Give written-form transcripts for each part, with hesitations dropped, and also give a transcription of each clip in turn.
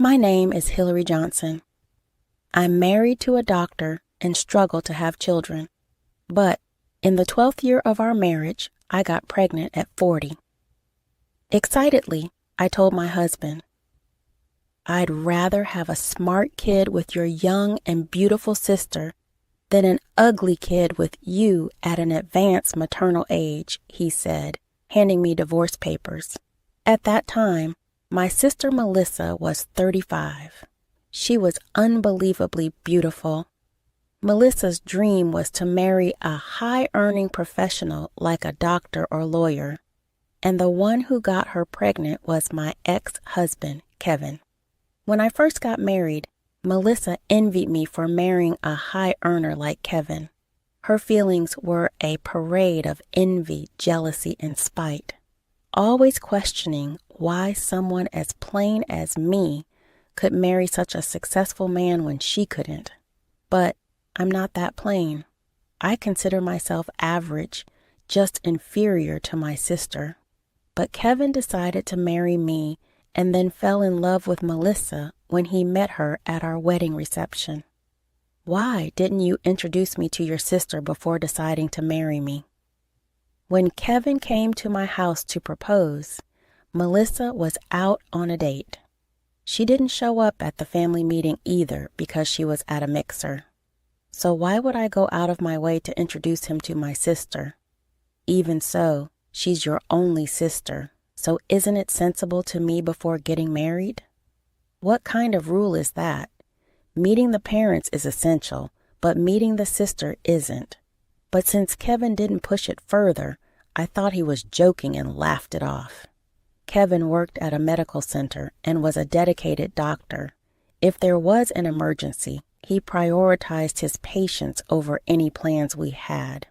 My name is Hillary Johnson. I'm married to a doctor and struggle to have children. But in the 12th year of our marriage, I got pregnant at 40. Excitedly, I told my husband, "I'd rather have a smart kid with your young and beautiful sister than an ugly kid with you at an advanced maternal age," he said, handing me divorce papers. At that time, my sister Melissa was 35. She was unbelievably beautiful. Melissa's dream was to marry a high-earning professional like a doctor or lawyer, and the one who got her pregnant was my ex-husband, Kevin. When I first got married, Melissa envied me for marrying a high earner like Kevin. Her feelings were a parade of envy, jealousy, and spite, always questioning why someone as plain as me could marry such a successful man when she couldn't. But I'm not that plain. I consider myself average, just inferior to my sister. But Kevin decided to marry me and then fell in love with Melissa when he met her at our wedding reception. Why didn't you introduce me to your sister before deciding to marry me? When Kevin came to my house to propose, Melissa was out on a date. She didn't show up at the family meeting either because she was at a mixer. So why would I go out of my way to introduce him to my sister? Even so, she's your only sister, so isn't it sensible to me before getting married? What kind of rule is that? Meeting the parents is essential, but meeting the sister isn't. But since Kevin didn't push it further, I thought he was joking and laughed it off. Kevin worked at a medical center and was a dedicated doctor. If there was an emergency, he prioritized his patients over any plans we had.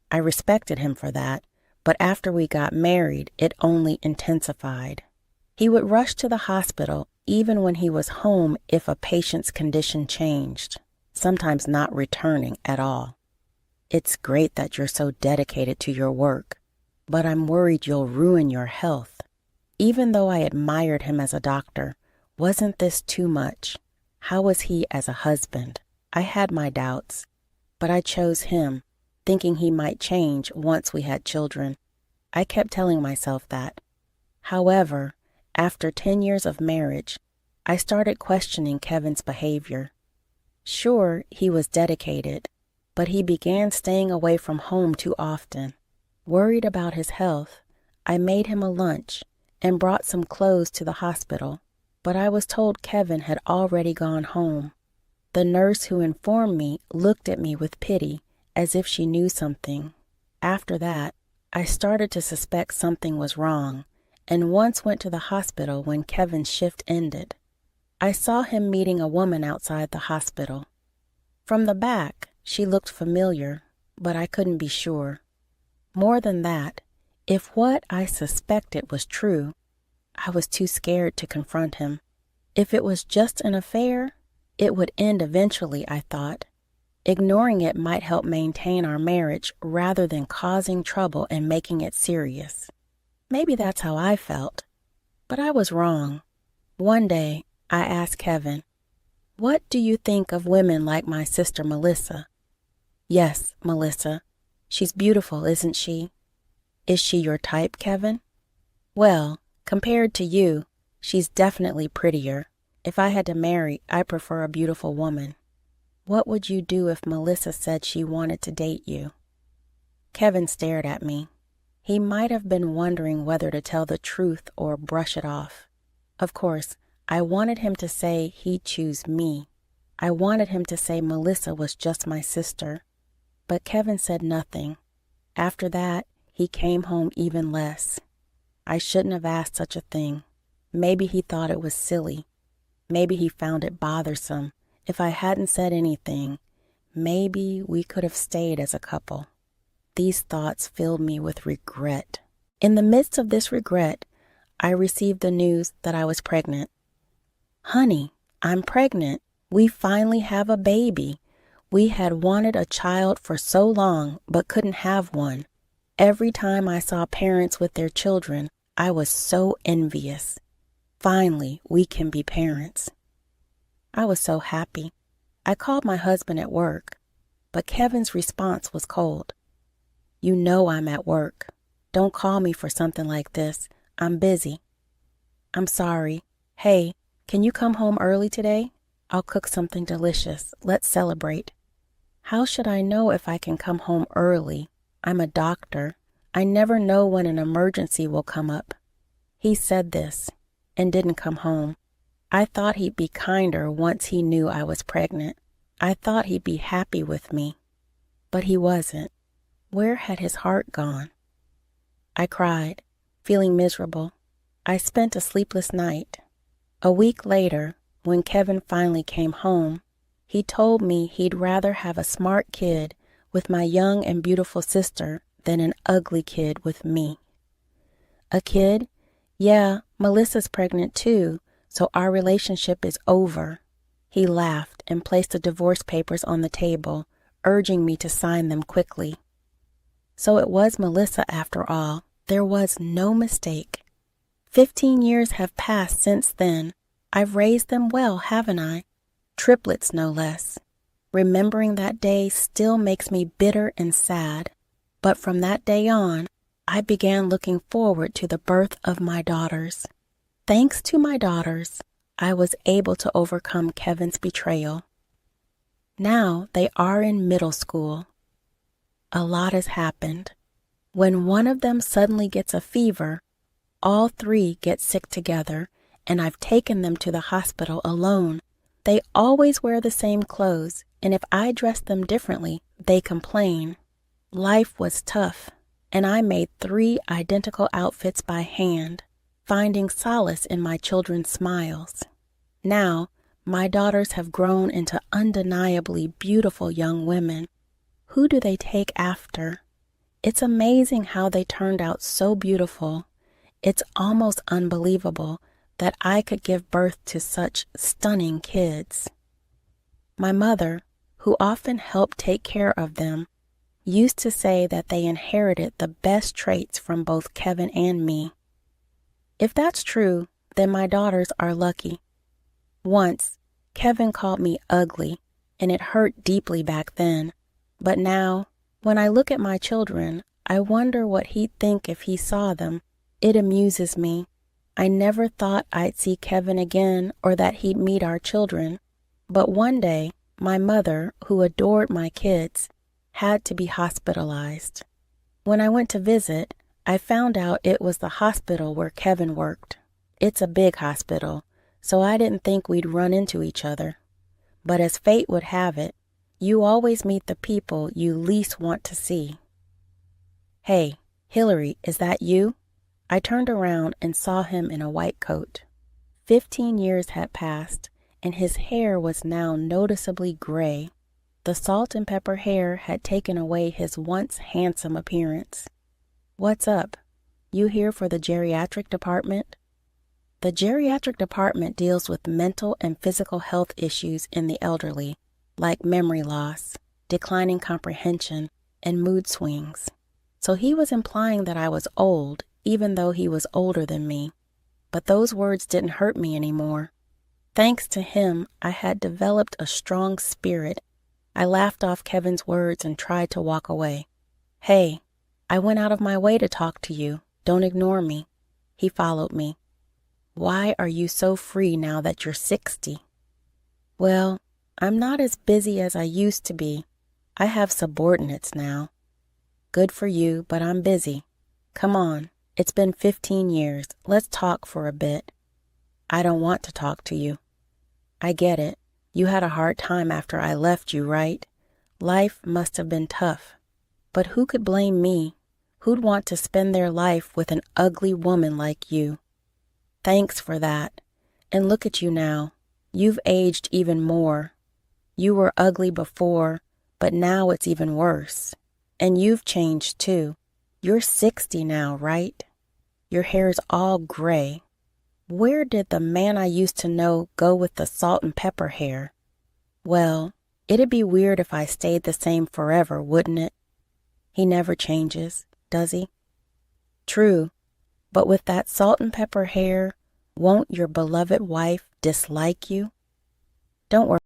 I respected him for that, but after we got married, it only intensified. He would rush to the hospital even when he was home if a patient's condition changed, sometimes not returning at all. It's great that you're so dedicated to your work, but I'm worried you'll ruin your health. Even though I admired him as a doctor, wasn't this too much? How was he as a husband? I had my doubts, but I chose him, thinking he might change once we had children. I kept telling myself that. However, after 10 years of marriage, I started questioning Kevin's behavior. Sure, he was dedicated, but he began staying away from home too often. Worried about his health, I made him a lunch and brought some clothes to the hospital, but I was told Kevin had already gone home. The nurse who informed me looked at me with pity, as if she knew something. After that, I started to suspect something was wrong, and once went to the hospital when Kevin's shift ended. I saw him meeting a woman outside the hospital. From the back, she looked familiar, but I couldn't be sure. More than that, if what I suspected was true, I was too scared to confront him. If it was just an affair, it would end eventually, I thought. Ignoring it might help maintain our marriage rather than causing trouble and making it serious. Maybe that's how I felt, but I was wrong. One day, I asked Kevin, "What do you think of women like my sister Melissa?" "Yes, Melissa. She's beautiful, isn't she?" "Is she your type, Kevin?" "Well, compared to you, she's definitely prettier. If I had to marry, I prefer a beautiful woman." "What would you do if Melissa said she wanted to date you?" Kevin stared at me. He might have been wondering whether to tell the truth or brush it off. Of course, I wanted him to say he'd choose me. I wanted him to say Melissa was just my sister. But Kevin said nothing. After that, he came home even less. I shouldn't have asked such a thing. Maybe he thought it was silly. Maybe he found it bothersome. If I hadn't said anything, maybe we could have stayed as a couple. These thoughts filled me with regret. In the midst of this regret, I received the news that I was pregnant. "Honey, I'm pregnant. We finally have a baby. We had wanted a child for so long, but couldn't have one. Every time I saw parents with their children, I was so envious. Finally, we can be parents." I was so happy. I called my husband at work, but Kevin's response was cold. You know I'm at work. Don't call me for something like this. I'm busy. I'm sorry. Hey, can you come home early today? I'll cook something delicious. Let's celebrate. How should I know if I can come home early? I'm a doctor. I never know when an emergency will come up. He said this and didn't come home. I thought he'd be kinder once he knew I was pregnant. I thought he'd be happy with me. But he wasn't. Where had his heart gone? I cried, feeling miserable. I spent a sleepless night. A week later, when Kevin finally came home, he told me he'd rather have a smart kid with my young and beautiful sister than an ugly kid with me. A kid? Yeah, Melissa's pregnant too, so our relationship is over. He laughed and placed the divorce papers on the table, urging me to sign them quickly. So it was Melissa after all. There was no mistake. 15 years have passed since then. I've raised them well, haven't I? Triplets, no less. Remembering that day still makes me bitter and sad. But from that day on, I began looking forward to the birth of my daughters. Thanks to my daughters, I was able to overcome Kevin's betrayal. Now they are in middle school. A lot has happened. When one of them suddenly gets a fever, all three get sick together, and I've taken them to the hospital alone. They always wear the same clothes, and if I dress them differently, they complain. Life was tough, and I made 3 identical outfits by hand, finding solace in my children's smiles. Now, my daughters have grown into undeniably beautiful young women. Who do they take after? It's amazing how they turned out so beautiful. It's almost unbelievable that I could give birth to such stunning kids. My mother, who often helped take care of them, used to say that they inherited the best traits from both Kevin and me. If that's true, then my daughters are lucky. Once, Kevin called me ugly, and it hurt deeply back then. But now, when I look at my children, I wonder what he'd think if he saw them. It amuses me. I never thought I'd see Kevin again or that he'd meet our children. But one day, my mother, who adored my kids, had to be hospitalized. When I went to visit, I found out it was the hospital where Kevin worked. It's a big hospital, so I didn't think we'd run into each other. But as fate would have it, you always meet the people you least want to see. Hey, Hillary, is that you? I turned around and saw him in a white coat. 15 years had passed, and his hair was now noticeably gray. The salt and pepper hair had taken away his once handsome appearance. What's up? You here for the geriatric department? The geriatric department deals with mental and physical health issues in the elderly, like memory loss, declining comprehension, and mood swings. So he was implying that I was old, even though he was older than me. But those words didn't hurt me anymore. Thanks to him, I had developed a strong spirit. I laughed off Kevin's words and tried to walk away. Hey, I went out of my way to talk to you. Don't ignore me. He followed me. Why are you so free now that you're 60? Well, I'm not as busy as I used to be. I have subordinates now. Good for you, but I'm busy. Come on, it's been 15 years. Let's talk for a bit. I don't want to talk to you. I get it. You had a hard time after I left you, right? Life must have been tough. But who could blame me? Who'd want to spend their life with an ugly woman like you? Thanks for that. And look at you now. You've aged even more. You were ugly before, but now it's even worse. And you've changed too. You're 60 now, right? Your hair's all gray. Where did the man I used to know go with the salt and pepper hair? Well, it'd be weird if I stayed the same forever, wouldn't it? He never changes, does he? True, but with that salt and pepper hair, won't your beloved wife dislike you? Don't worry.